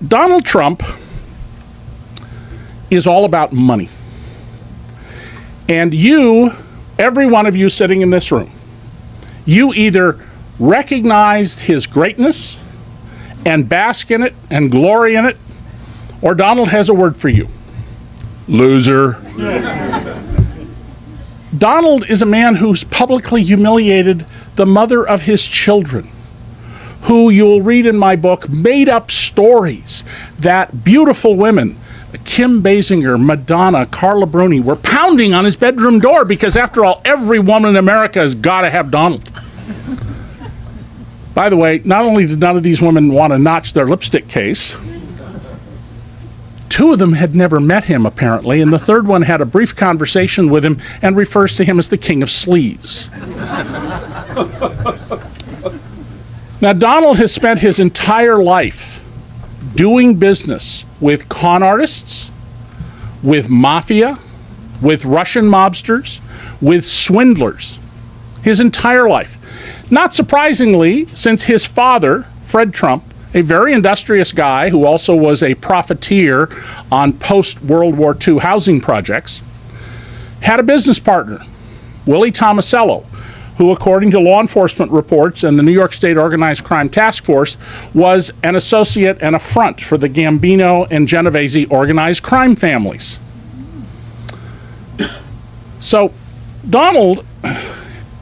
Donald Trump is all about money. And you, every one of you sitting in this room, you either recognized his greatness and bask in it and glory in it, or Donald has a word for you. Loser. Donald is a man who's publicly humiliated the mother of his children, who you'll read in my book made up stories that beautiful women, Kim Basinger, Madonna, Carla Bruni, were pounding on his bedroom door because, after all, every woman in America has got to have Donald. By the way, not only did none of these women want to notch their lipstick case, two of them had never met him, apparently, and the third one had a brief conversation with him and refers to him as the king of sleaze. Now, Donald has spent his entire life doing business with con artists, with mafia, with Russian mobsters, with swindlers, his entire life. Not surprisingly, since his father, Fred Trump, a very industrious guy who also was a profiteer on post-World War II housing projects, had a business partner, Willie Tomasello, who, according to law enforcement reports and the New York State Organized Crime Task Force, was an associate and a front for the Gambino and Genovese organized crime families. So Donald,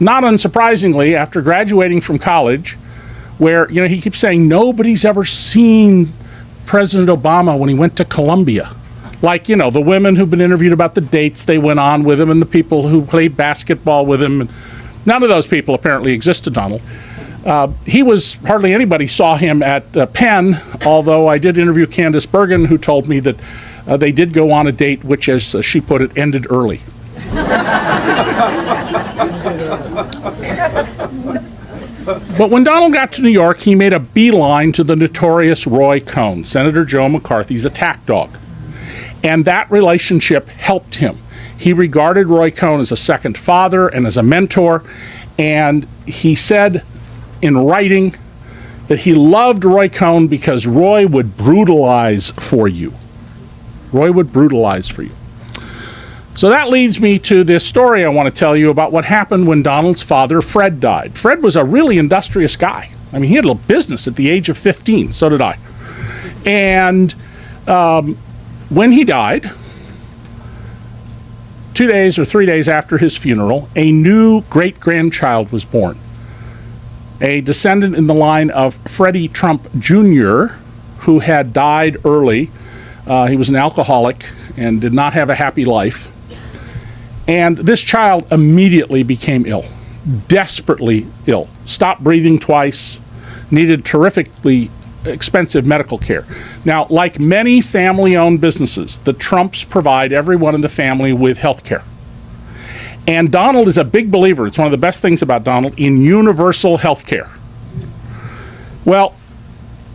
not unsurprisingly, after graduating from college, where, you know, he keeps saying nobody's ever seen President Obama when he went to Colombia. Like, you know, the women who've been interviewed about the dates they went on with him and the people who played basketball with him. None of those people apparently exist to Donald. Hardly anybody saw him at Penn, although I did interview Candace Bergen, who told me that they did go on a date, which, as she put it, ended early. But when Donald got to New York, he made a beeline to the notorious Roy Cohn, Senator Joe McCarthy's attack dog. And that relationship helped him. He regarded Roy Cohn as a second father and as a mentor, and he said in writing that he loved Roy Cohn because Roy would brutalize for you. Roy would brutalize for you. So that leads me to this story I want to tell you about what happened when Donald's father, Fred, died. Fred was a really industrious guy. I mean, he had a little business at the age of 15. So did I. And when he died, 2 days or 3 days after his funeral, a new great-grandchild was born. A descendant in the line of Freddie Trump Jr., who had died early. He was an alcoholic and did not have a happy life. And this child immediately became ill, desperately ill, stopped breathing twice, needed terrifically expensive medical care. Now, like many family-owned businesses, the Trumps provide everyone in the family with health care. And Donald is a big believer, it's one of the best things about Donald, in universal health care. Well,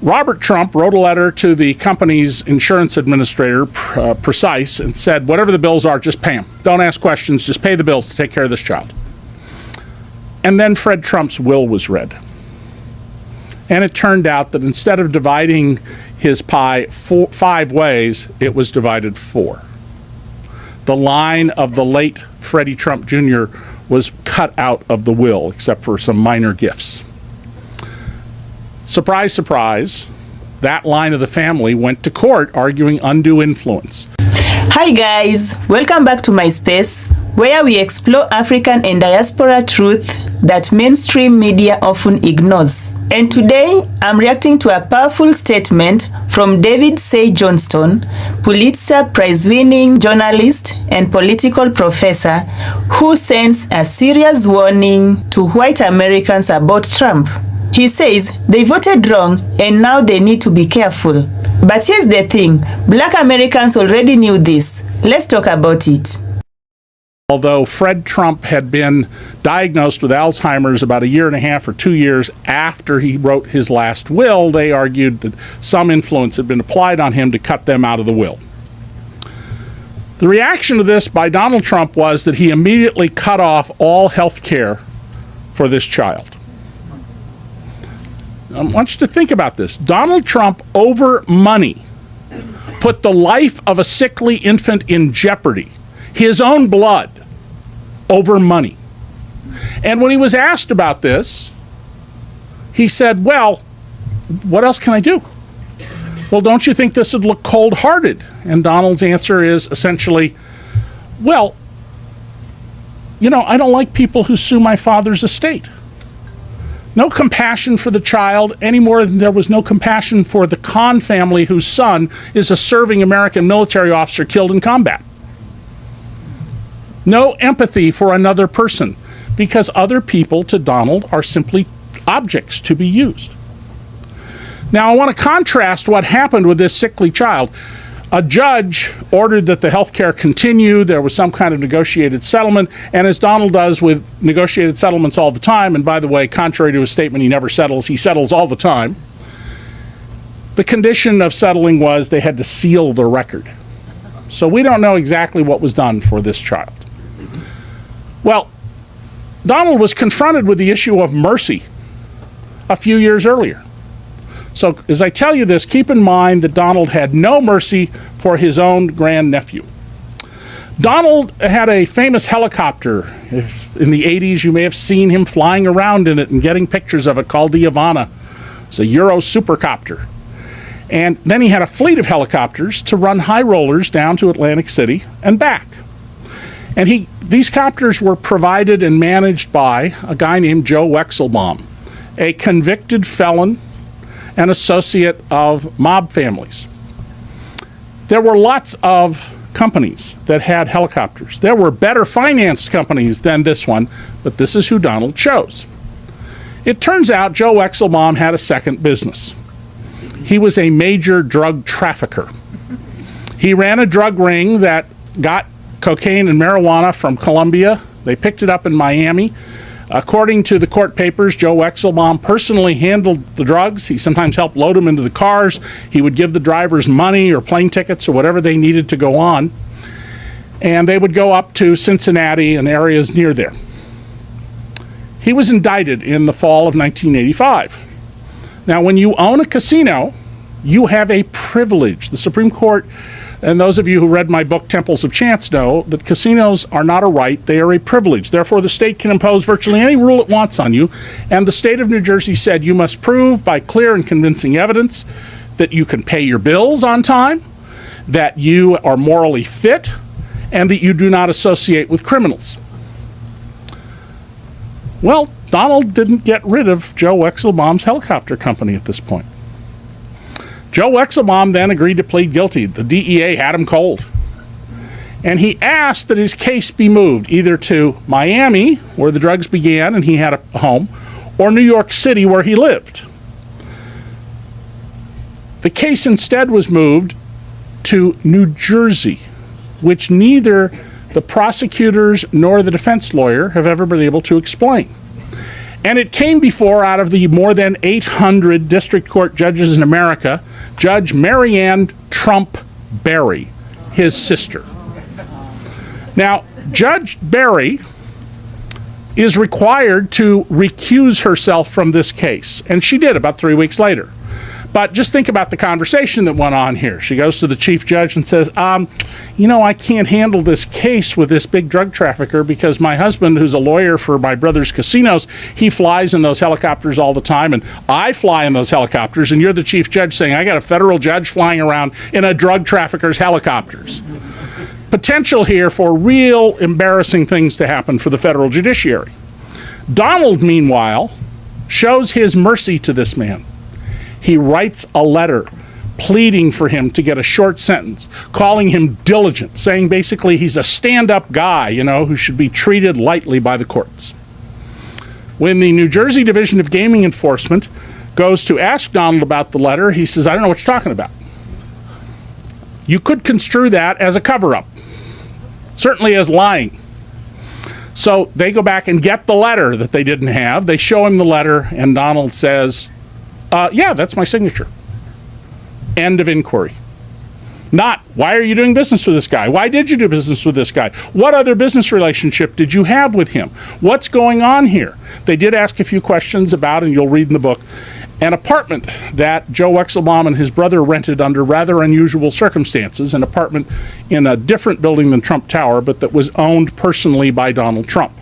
Robert Trump wrote a letter to the company's insurance administrator, Precise, and said, whatever the bills are, just pay them. Don't ask questions, just pay the bills to take care of this child. And then Fred Trump's will was read. And it turned out that instead of dividing his pie 5 ways, it was divided 4. The line of the late Freddie Trump Jr. was cut out of the will, except for some minor gifts. Surprise, surprise, that line of the family went to court arguing undue influence. Hi guys, welcome back to my space, where we explore African and diaspora truth that mainstream media often ignores. And today, I'm reacting to a powerful statement from David Say Johnston, Pulitzer Prize-winning journalist and political professor, who sends a serious warning to white Americans about Trump. He says they voted wrong and now they need to be careful. But here's the thing, black Americans already knew this. Let's talk about it. Although Fred Trump had been diagnosed with Alzheimer's about 1.5 years or 2 years after he wrote his last will, they argued that some influence had been applied on him to cut them out of the will. The reaction to this by Donald Trump was that he immediately cut off all health care for this child. I want you to think about this. Donald Trump, over money, put the life of a sickly infant in jeopardy. His own blood over money. And when he was asked about this, he said, well, what else can I do? Well, don't you think this would look cold-hearted? And Donald's answer is essentially, well, I don't like people who sue my father's estate. No compassion for the child any more than there was no compassion for the Khan family whose son is a serving American military officer killed in combat. No empathy for another person, because other people to Donald are simply objects to be used. Now, I want to contrast what happened with this sickly child. A judge ordered that the health care continue. There was some kind of negotiated settlement. And as Donald does with negotiated settlements all the time, and by the way, contrary to his statement, he never settles, he settles all the time. The condition of settling was they had to seal the record. So we don't know exactly what was done for this child. Well, Donald was confronted with the issue of mercy a few years earlier. So as I tell you this, keep in mind that Donald had no mercy for his own grandnephew. Donald had a famous helicopter. In the 80s, you may have seen him flying around in it and getting pictures of it, called the Ivana. It's a Euro supercopter. And then he had a fleet of helicopters to run high rollers down to Atlantic City and back. And these copters were provided and managed by a guy named Joe Wexelbaum, a convicted felon, an associate of mob families. There were lots of companies that had helicopters. There were better financed companies than this one, but this is who Donald chose. It turns out Joe Wexelbaum had a second business. He was a major drug trafficker. He ran a drug ring that got cocaine and marijuana from Colombia. They picked it up in Miami. According to the court papers, Joe Wexelbaum personally handled the drugs. He sometimes helped load them into the cars. He would give the drivers money or plane tickets or whatever they needed to go on. And they would go up to Cincinnati and areas near there. He was indicted in the fall of 1985. Now, when you own a casino, you have a privilege. The Supreme Court, and those of you who read my book, Temples of Chance, know that casinos are not a right, they are a privilege. Therefore, the state can impose virtually any rule it wants on you. And the state of New Jersey said you must prove by clear and convincing evidence that you can pay your bills on time, that you are morally fit, and that you do not associate with criminals. Well, Donald didn't get rid of Joe Wexelbaum's helicopter company at this point. Joe Wexelbaum then agreed to plead guilty. The DEA had him cold. And he asked that his case be moved either to Miami, where the drugs began and he had a home, or New York City, where he lived. The case instead was moved to New Jersey, which neither the prosecutors nor the defense lawyer have ever been able to explain. And it came before, out of the more than 800 district court judges in America, Judge Marianne Trump Berry, his sister. Now, Judge Berry is required to recuse herself from this case, and she did about 3 weeks later. But just think about the conversation that went on here. She goes to the chief judge and says, I can't handle this case with this big drug trafficker because my husband, who's a lawyer for my brother's casinos, he flies in those helicopters all the time, and I fly in those helicopters, and you're the chief judge saying, I got a federal judge flying around in a drug trafficker's helicopters. Potential here for real embarrassing things to happen for the federal judiciary. Donald, meanwhile, shows his mercy to this man. He writes a letter pleading for him to get a short sentence, calling him diligent, saying basically he's a stand-up guy, who should be treated lightly by the courts. When the New Jersey Division of Gaming Enforcement goes to ask Donald about the letter, he says, I don't know what you're talking about. You could construe that as a cover-up, certainly as lying. So they go back and get the letter that they didn't have. They show him the letter, and Donald says, yeah, that's my signature. End of inquiry. Not, why are you doing business with this guy? Why did you do business with this guy? What other business relationship did you have with him? What's going on here? They did ask a few questions about, and you'll read in the book, an apartment that Joe Wexelbaum and his brother rented under rather unusual circumstances, an apartment in a different building than Trump Tower, but that was owned personally by Donald Trump.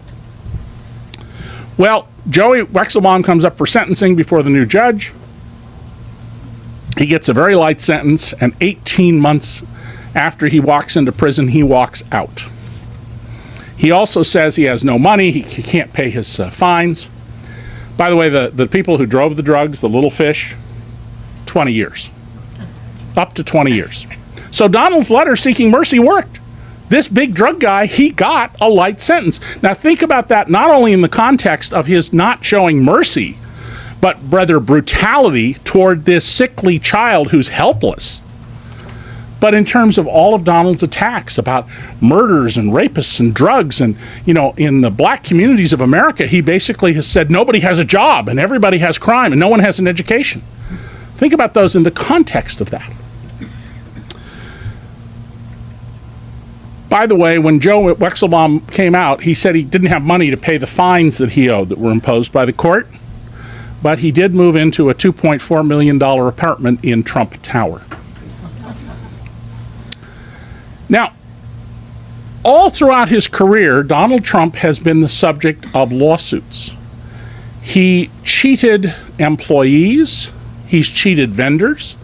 Well, Joey Wexelbaum comes up for sentencing before the new judge. He gets a very light sentence, and 18 months after he walks into prison, he walks out. He also says he has no money, he can't pay his fines. By the way, the people who drove the drugs, the little fish, 20 years. Up to 20 years. So Donald's letter seeking mercy worked. This big drug guy, he got a light sentence. Now think about that not only in the context of his not showing mercy, but rather brutality toward this sickly child who's helpless. But in terms of all of Donald's attacks about murders and rapists and drugs and, you know, in the black communities of America, he basically has said nobody has a job and everybody has crime and no one has an education. Think about those in the context of that. By the way, when Joe Wexelbaum came out, he said he didn't have money to pay the fines that he owed that were imposed by the court, but he did move into a $2.4 million apartment in Trump Tower. Now, all throughout his career, Donald Trump has been the subject of lawsuits. He cheated employees, he's cheated vendors,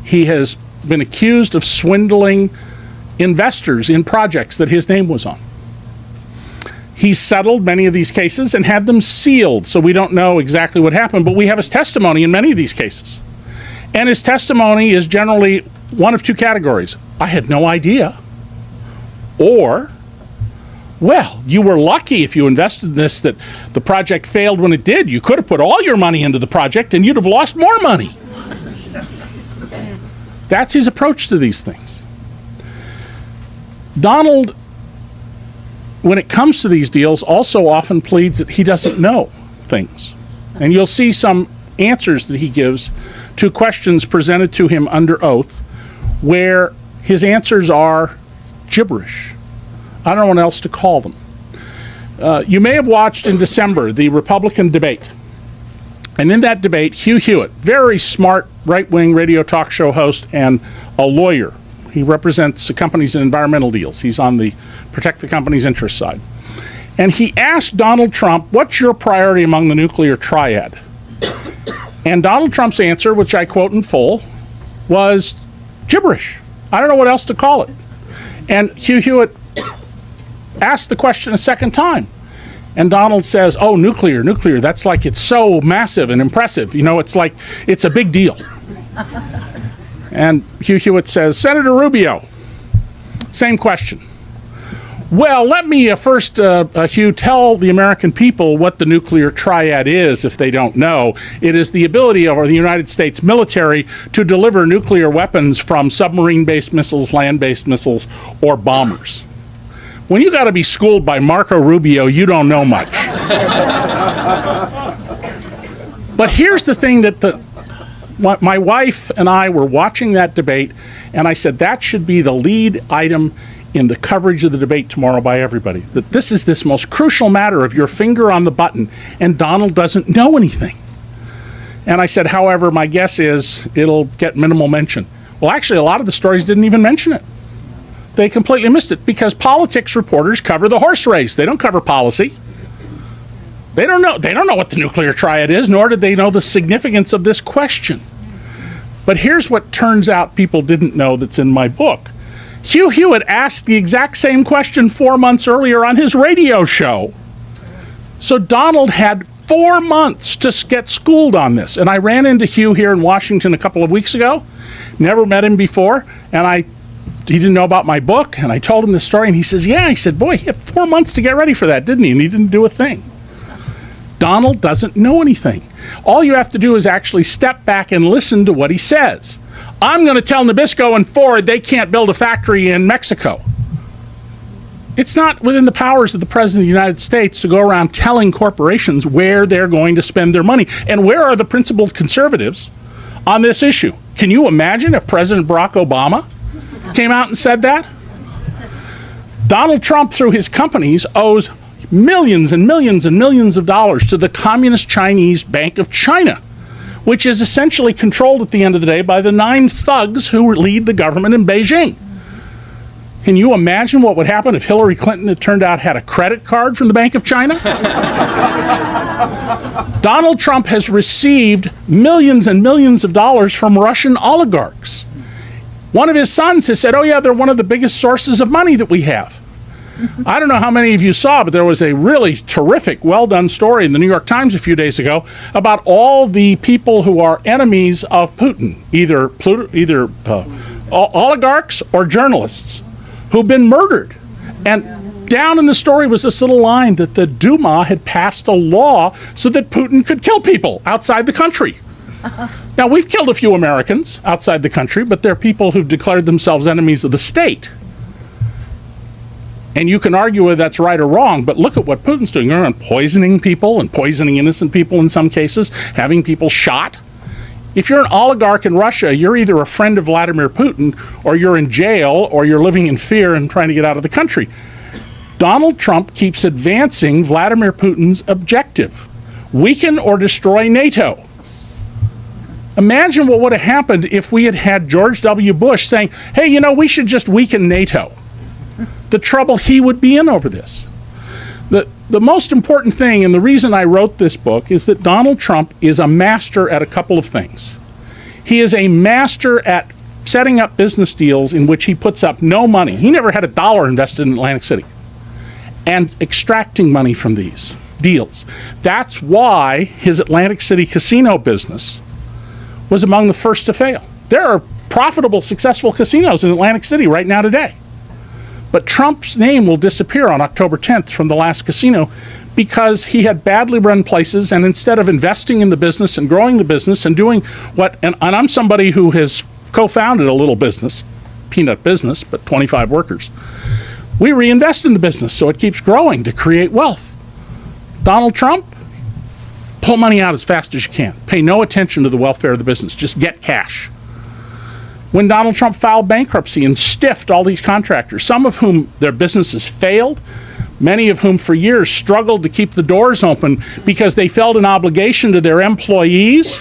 he has been accused of swindling investors in projects that his name was on. He's settled many of these cases and had them sealed, so we don't know exactly what happened, but we have his testimony in many of these cases. And his testimony is generally one of two categories. I had no idea. Or, well, you were lucky if you invested in this that the project failed when it did. You could have put all your money into the project and you'd have lost more money. That's his approach to these things. Donald, when it comes to these deals, also often pleads that he doesn't know things. And you'll see some answers that he gives to questions presented to him under oath where his answers are gibberish. I don't know what else to call them. You may have watched in December the Republican debate. And in that debate, Hugh Hewitt, very smart right-wing radio talk show host and a lawyer. He represents companies in environmental deals. He's on the protect the company's interest side. And he asked Donald Trump, what's your priority among the nuclear triad? And Donald Trump's answer, which I quote in full, was gibberish. I don't know what else to call it. And Hugh Hewitt asked the question a second time. And Donald says, oh, nuclear, that's like it's so massive and impressive. You know, it's like it's a big deal. And Hugh Hewitt says, Senator Rubio, same question. Well, let me first, Hugh, tell the American people what the nuclear triad is if they don't know. It is the ability of the United States military to deliver nuclear weapons from submarine-based missiles, land-based missiles, or bombers. When you got to be schooled by Marco Rubio, you don't know much. But here's the thing that my wife and I were watching that debate, and I said that should be the lead item in the coverage of the debate tomorrow by everybody, that this is this most crucial matter of your finger on the button, and Donald doesn't know anything. And I said, however, my guess is it'll get minimal mention. Well, actually, a lot of the stories didn't even mention it. They completely missed it because politics reporters cover the horse race. They don't cover policy. They don't know what the nuclear triad is, nor did they know the significance of this question. But here's what turns out people didn't know that's in my book. Hugh Hewitt asked the exact same question 4 months earlier on his radio show. So Donald had 4 months to get schooled on this. And I ran into Hugh here in Washington a couple of weeks ago. Never met him before. And he didn't know about my book. And I told him this story. And he says, yeah. He said, boy, he had 4 months to get ready for that, didn't he? And he didn't do a thing. Donald doesn't know anything. All you have to do is actually step back and listen to what he says. I'm going to tell Nabisco and Ford they can't build a factory in Mexico. It's not within the powers of the President of the United States to go around telling corporations where they're going to spend their money. And where are the principled conservatives on this issue? Can you imagine if President Barack Obama came out and said that? Donald Trump, through his companies, owes millions and millions and millions of dollars to the Communist Chinese Bank of China, which is essentially controlled at the end of the day by the 9 thugs who lead the government in Beijing. Can you imagine what would happen if Hillary Clinton, it turned out, had a credit card from the Bank of China? Donald Trump has received millions and millions of dollars from Russian oligarchs. One of his sons has said, oh yeah, they're one of the biggest sources of money that we have. I don't know how many of you saw, but there was a really terrific, well-done story in the New York Times a few days ago about all the people who are enemies of Putin, either oligarchs or journalists, who've been murdered. And down in the story was this little line that the Duma had passed a law so that Putin could kill people outside the country. Now, we've killed a few Americans outside the country, but they're people who've declared themselves enemies of the state. And you can argue whether that's right or wrong, but look at what Putin's doing. They're poisoning people and poisoning innocent people in some cases, having people shot. If you're an oligarch in Russia, you're either a friend of Vladimir Putin, or you're in jail, or you're living in fear and trying to get out of the country. Donald Trump keeps advancing Vladimir Putin's objective: weaken or destroy NATO. Imagine what would have happened if we had had George W. Bush saying, hey, you know, we should just weaken NATO. The trouble he would be in over this. The most important thing, and the reason I wrote this book, is that Donald Trump is a master at a couple of things. He is a master at setting up business deals in which he puts up no money. He never had a dollar invested in Atlantic City. And extracting money from these deals. That's why his Atlantic City casino business was among the first to fail. There are profitable, successful casinos in Atlantic City right now today. But Trump's name will disappear on October 10th from the last casino because he had badly run places, and instead of investing in the business and growing the business and doing what, and I'm somebody who has co-founded a little business, peanut business, but 25 workers. We reinvest in the business so it keeps growing to create wealth. Donald Trump, pull money out as fast as you can. Pay no attention to the welfare of the business. Just get cash. When Donald Trump filed bankruptcy and stiffed all these contractors, some of whom their businesses failed, many of whom for years struggled to keep the doors open because they felt an obligation to their employees,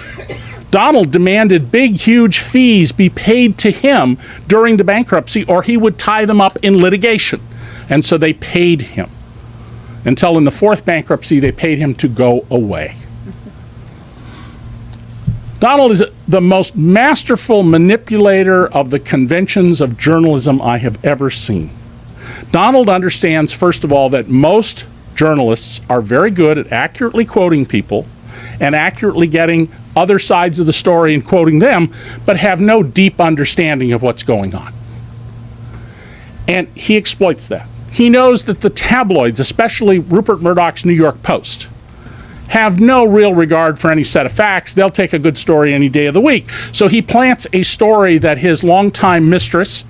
Donald demanded big, huge fees be paid to him during the bankruptcy, or he would tie them up in litigation. And so they paid him. Until in the 4th bankruptcy, they paid him to go away. Donald is the most masterful manipulator of the conventions of journalism I have ever seen. Donald understands, first of all, that most journalists are very good at accurately quoting people and accurately getting other sides of the story and quoting them, but have no deep understanding of what's going on. And he exploits that. He knows that the tabloids, especially Rupert Murdoch's New York Post, have no real regard for any set of facts. They'll take a good story any day of the week. So he plants a story that his longtime mistress,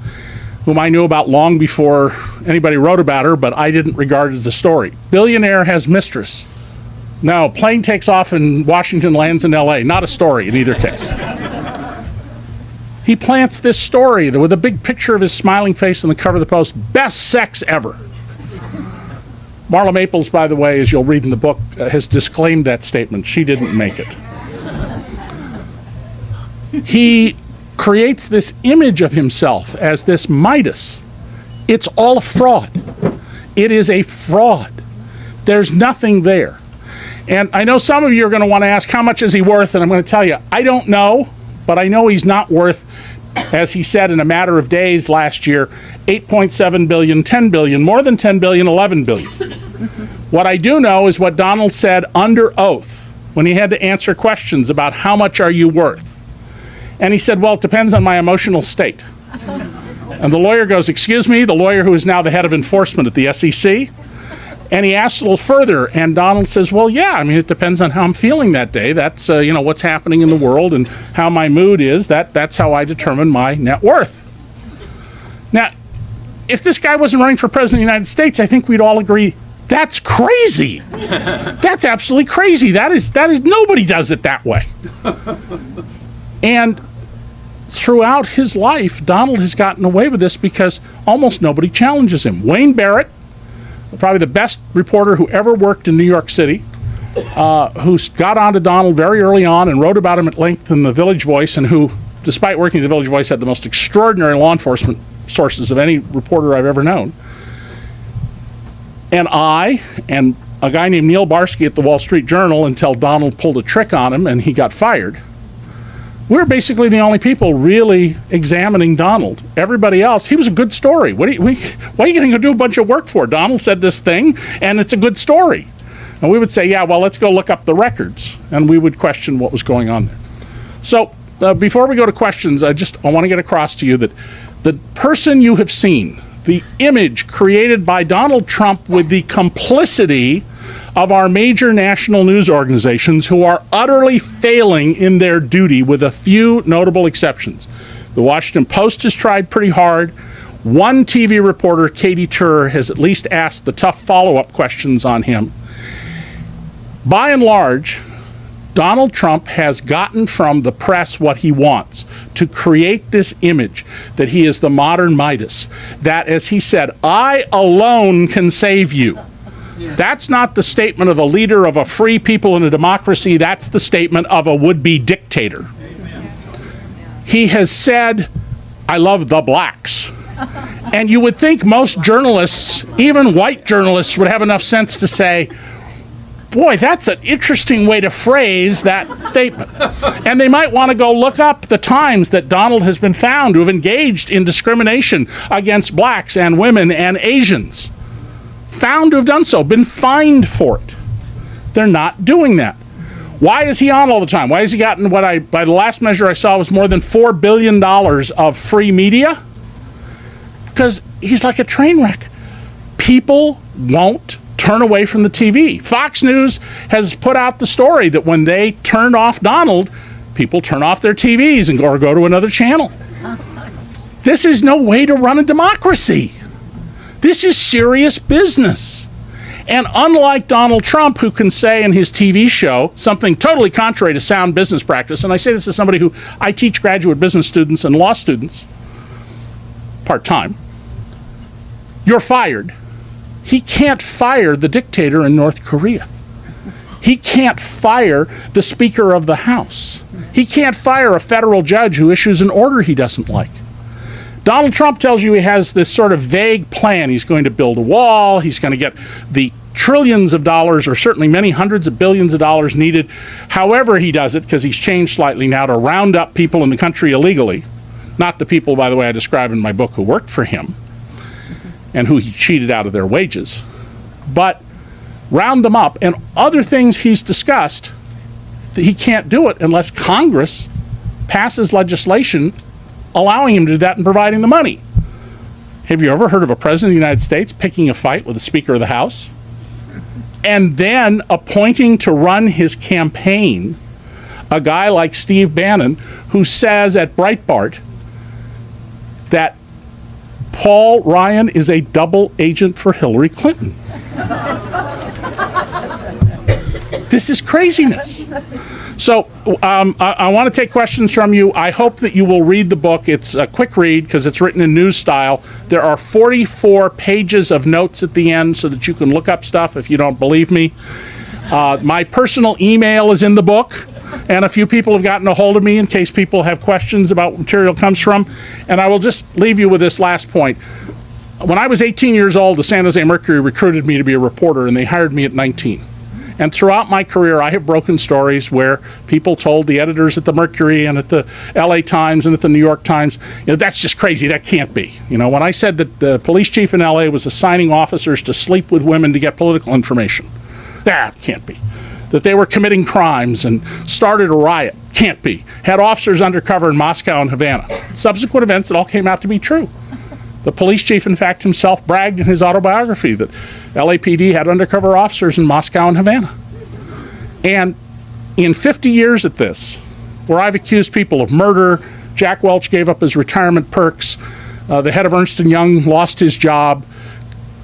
whom I knew about long before anybody wrote about her, but I didn't regard it as a story. Billionaire has mistress. No, plane takes off in Washington, lands in LA. Not a story in either case. He plants this story with a big picture of his smiling face on the cover of the Post. Best sex ever. Marla Maples, by the way, as you'll read in the book, has disclaimed that statement. She didn't make it. He creates this image of himself as this Midas. It's all a fraud. It is a fraud. There's nothing there. And I know some of you are going to want to ask, how much is he worth? And I'm going to tell you, I don't know, but I know he's not worth, as he said in a matter of days last year, 8.7 billion, 10 billion, more than 10 billion, 11 billion. What I do know is what Donald said under oath when he had to answer questions about how much are you worth. And he said, well, it depends on my emotional state. And the lawyer goes, excuse me, the lawyer who is now the head of enforcement at the SEC. And he asks a little further, and Donald says, well, yeah, I mean, it depends on how I'm feeling that day. That's, what's happening in the world and how my mood is. That's how I determine my net worth. Now, if this guy wasn't running for president of the United States, I think we'd all agree, that's crazy. That's absolutely crazy. That is, nobody does it that way. And throughout his life, Donald has gotten away with this because almost nobody challenges him. Wayne Barrett, probably the best reporter who ever worked in New York City, who got onto Donald very early on and wrote about him at length in the Village Voice, and who, despite working at the Village Voice, had the most extraordinary law enforcement sources of any reporter I've ever known. And I and a guy named Neil Barsky at the Wall Street Journal, until Donald pulled a trick on him and he got fired, we're basically the only people really examining Donald. Everybody else, he was a good story. Why are you going to do a bunch of work for? Donald said this thing, and it's a good story. And we would say, yeah, well, let's go look up the records. And we would question what was going on there. So before we go to questions, I want to get across to you that the person you have seen, the image created by Donald Trump with the complicity of our major national news organizations, who are utterly failing in their duty with a few notable exceptions. The Washington Post has tried pretty hard. One TV reporter, Katie Tur, has at least asked the tough follow-up questions on him. By and large, Donald Trump has gotten from the press what he wants, to create this image that he is the modern Midas, that, as he said, I alone can save you. That's not the statement of a leader of a free people in a democracy. That's the statement of a would-be dictator. He has said, I love the blacks. And you would think most journalists, even white journalists, would have enough sense to say, boy, that's an interesting way to phrase that statement. And they might want to go look up the times that Donald has been found to have engaged in discrimination against blacks and women and Asians. Found to have done so, been fined for it. They're not doing that. Why is he on all the time? Why has he gotten what by the last measure I saw, was more than $4 billion of free media? Because he's like a train wreck. People won't turn away from the TV. Fox News has put out the story that when they turned off Donald, people turn off their TVs and or go to another channel. This is no way to run a democracy. This is serious business. And unlike Donald Trump, who can say in his TV show something totally contrary to sound business practice, and I say this as somebody who, I teach graduate business students and law students part-time, you're fired. He can't fire the dictator in North Korea. He can't fire the Speaker of the House. He can't fire a federal judge who issues an order he doesn't like. Donald Trump tells you he has this sort of vague plan. He's going to build a wall. He's going to get the trillions of dollars, or certainly many hundreds of billions of dollars needed, however he does it, because he's changed slightly now, to round up people in the country illegally. Not the people, by the way, I describe in my book who worked for him and who he cheated out of their wages. But round them up, and other things he's discussed, that he can't do it unless Congress passes legislation allowing him to do that and providing the money. Have you ever heard of a president of the United States picking a fight with the Speaker of the House and then appointing to run his campaign a guy like Steve Bannon, who says at Breitbart that Paul Ryan is a double agent for Hillary Clinton? This is craziness. So I want to take questions from you. I hope that you will read the book. It's a quick read because it's written in news style. There are 44 pages of notes at the end so that you can look up stuff if you don't believe me. My personal email is in the book, and a few people have gotten a hold of me in case people have questions about what material comes from. And I will just leave you with this last point. When I was 18 years old, the San Jose Mercury recruited me to be a reporter, and they hired me at 19. And throughout my career, I have broken stories where people told the editors at the Mercury and at the LA Times and at the New York Times, that's just crazy, that can't be. When I said that the police chief in LA was assigning officers to sleep with women to get political information, that can't be. That they were committing crimes and started a riot, can't be. Had officers undercover in Moscow and Havana. Subsequent events, it all came out to be true. The police chief, in fact, himself bragged in his autobiography that LAPD had undercover officers in Moscow and Havana. And in 50 years at this, where I've accused people of murder, Jack Welch gave up his retirement perks, the head of Ernst & Young lost his job,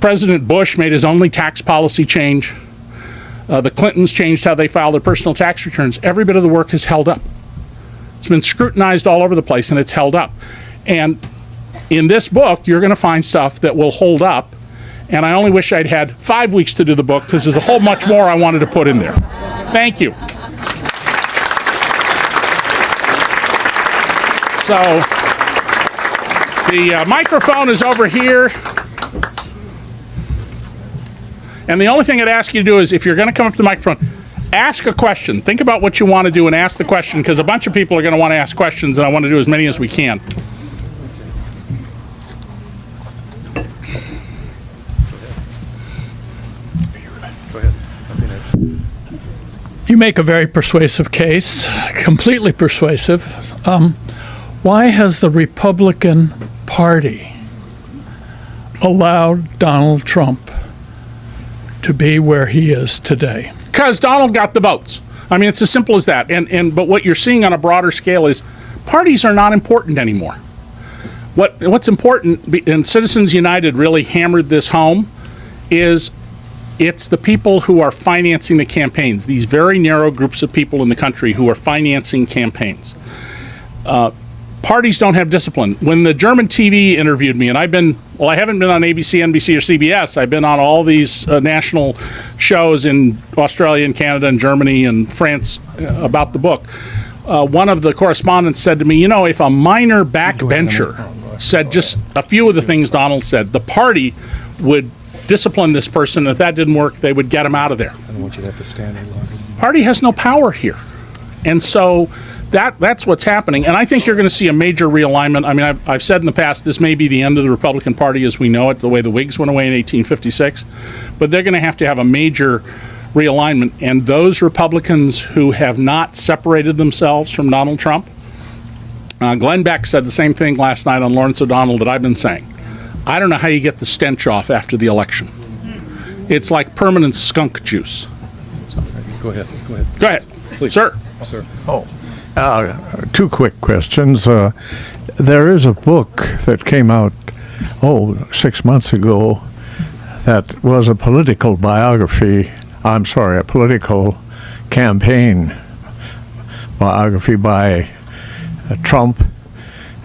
President Bush made his only tax policy change, the Clintons changed how they filed their personal tax returns, every bit of the work has held up. It's been scrutinized all over the place, and it's held up. And in this book, you're going to find stuff that will hold up, And I only wish I'd had 5 weeks to do the book because there's a whole much more I wanted to put in there. Thank you. So the microphone is over here. And the only thing I'd ask you to do is, if you're going to come up to the microphone, ask a question. Think about what you want to do and ask the question, because a bunch of people are going to want to ask questions, and I want to do as many as we can. You make a very persuasive case, completely persuasive. Why has the Republican Party allowed Donald Trump to be where he is today? Because Donald got the votes. I mean, it's as simple as that. But what you're seeing on a broader scale is parties are not important anymore. What's important, and Citizens United really hammered this home, is it's the people who are financing the campaigns, these very narrow groups of people in the country who are financing campaigns. Parties don't have discipline. When the German TV interviewed me, and I haven't been on ABC, NBC, or CBS. I've been on all these national shows in Australia and Canada and Germany and France about the book. One of the correspondents said to me, if a minor backbencher said just a few of the things Donald said, the party would discipline this person. If that didn't work, they would get him out of there. I don't want you to have to stand any longer. Party has no power here. And so that's what's happening. And I think you're going to see a major realignment. I mean, I've said in the past, this may be the end of the Republican Party as we know it, the way the Whigs went away in 1856. But they're going to have a major realignment. And those Republicans who have not separated themselves from Donald Trump, Glenn Beck said the same thing last night on Lawrence O'Donnell that I've been saying. I don't know how you get the stench off after the election. It's like permanent skunk juice. Go ahead. Go ahead, please. Sir. Two quick questions. There is a book that came out, 6 months ago that was a political a political campaign biography by Trump.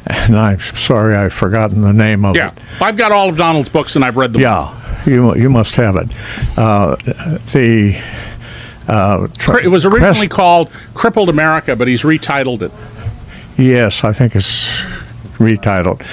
And I'm sorry, I've forgotten the name of it. Yeah, I've got all of Donald's books and I've read them. Yeah, you must have it. It was originally called Crippled America, but he's retitled it. Yes, I think it's retitled.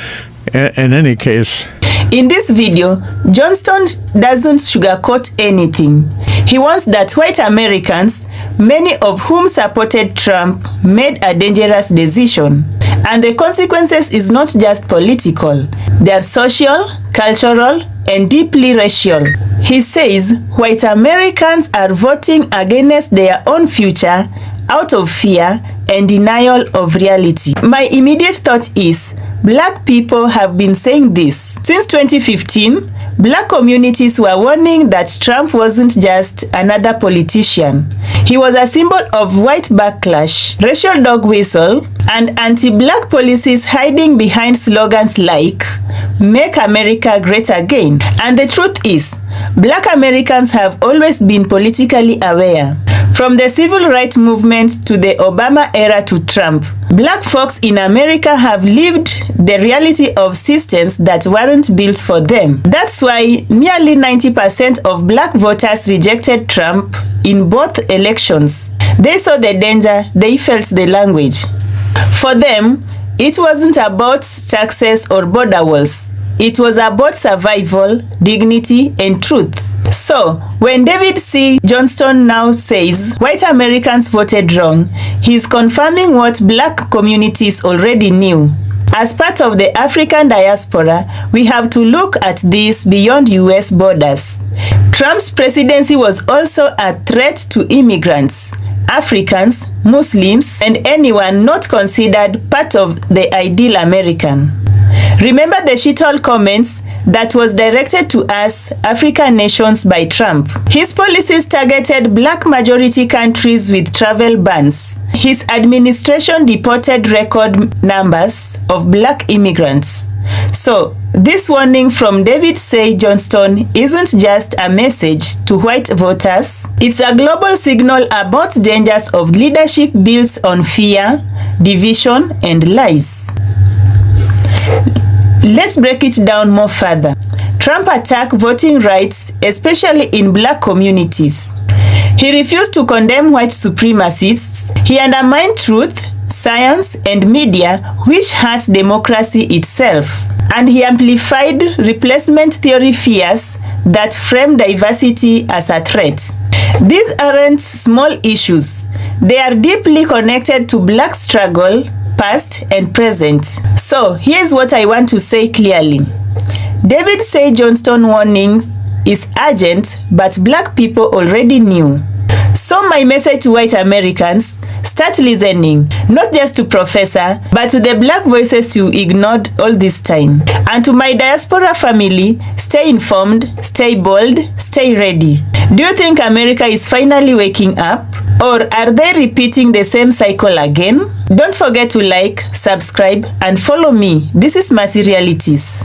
In any case, In this video, Johnston doesn't sugarcoat anything. He wants that white Americans, many of whom supported Trump, made a dangerous decision. And the consequences is not just political. They are social, cultural, and deeply racial. He says white Americans are voting against their own future out of fear and denial of reality. My immediate thought is, black people have been saying this. Since 2015, black communities were warning that Trump wasn't just another politician. He was a symbol of white backlash, racial dog whistle, and anti-black policies hiding behind slogans like, "Make America Great Again." And the truth is, black Americans have always been politically aware. From the civil rights movement to the Obama era to Trump, black folks in America have lived the reality of systems that weren't built for them. That's why nearly 90% of black voters rejected Trump in both elections. They saw the danger, they felt the language. For them, it wasn't about taxes or border walls. It was about survival, dignity, and truth. So, when David C. Johnston now says white Americans voted wrong, he's confirming what black communities already knew. As part of the African diaspora, we have to look at this beyond US borders. Trump's presidency was also a threat to immigrants, Africans, Muslims, and anyone not considered part of the ideal American. Remember the shithole comments that was directed to us, African nations, by Trump. His policies targeted black majority countries with travel bans. His administration deported record numbers of black immigrants. So, this warning from David C. Johnston isn't just a message to white voters. It's a global signal about dangers of leadership built on fear, division, and lies. Let's break it down more further. Trump attacked voting rights, especially in black communities. He refused to condemn white supremacists. He undermined truth, science, and media, which hurts democracy itself. And he amplified replacement theory fears that frame diversity as a threat. These aren't small issues. They are deeply connected to black struggle, past and present. So here's what I want to say clearly. David Say Johnston warnings is urgent, but black people already knew. So my message to white Americans, start listening, not just to Professor, but to the black voices you ignored all this time. And to my diaspora family, stay informed, stay bold, stay ready. Do you think America is finally waking up? Or are they repeating the same cycle again? Don't forget to like, subscribe, and follow me. This is Mercy Realities.